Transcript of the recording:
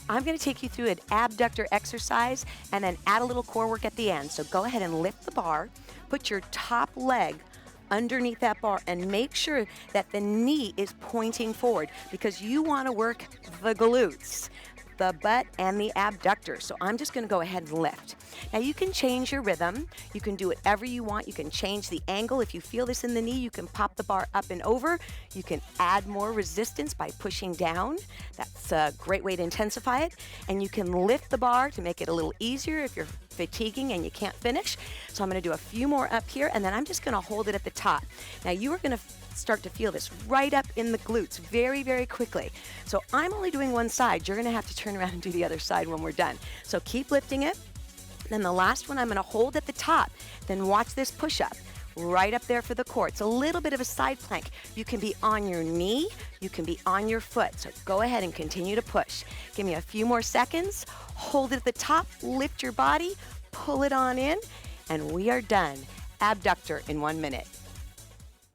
I'm going to take you through an abductor exercise and then add a little core work at the end. So go ahead and lift the bar, put your top leg underneath that bar and make sure that the knee is pointing forward because you want to work the glutes, the butt, and the abductor. So I'm just going to go ahead and lift. Now you can change your rhythm. You can do whatever you want. You can change the angle. If you feel this in the knee, you can pop the bar up and over. You can add more resistance by pushing down. That's a great way to intensify it. And you can lift the bar to make it a little easier if you're fatiguing and you can't finish. So I'm going to do a few more up here, and then I'm just going to hold it at the top. Now you are going to start to feel this right up in the glutes very, very quickly. So I'm only doing one side. You're going to have to turn around and do the other side when we're done. So keep lifting it. Then the last one I'm going to hold at the top. Then watch this push-up right up there for the core. It's a little bit of a side plank. You can be on your knee. You can be on your foot. So go ahead and continue to push. Give me a few more seconds. Hold it at the top. Lift your body. Pull it on in. And we are done. Abductor in 1 minute.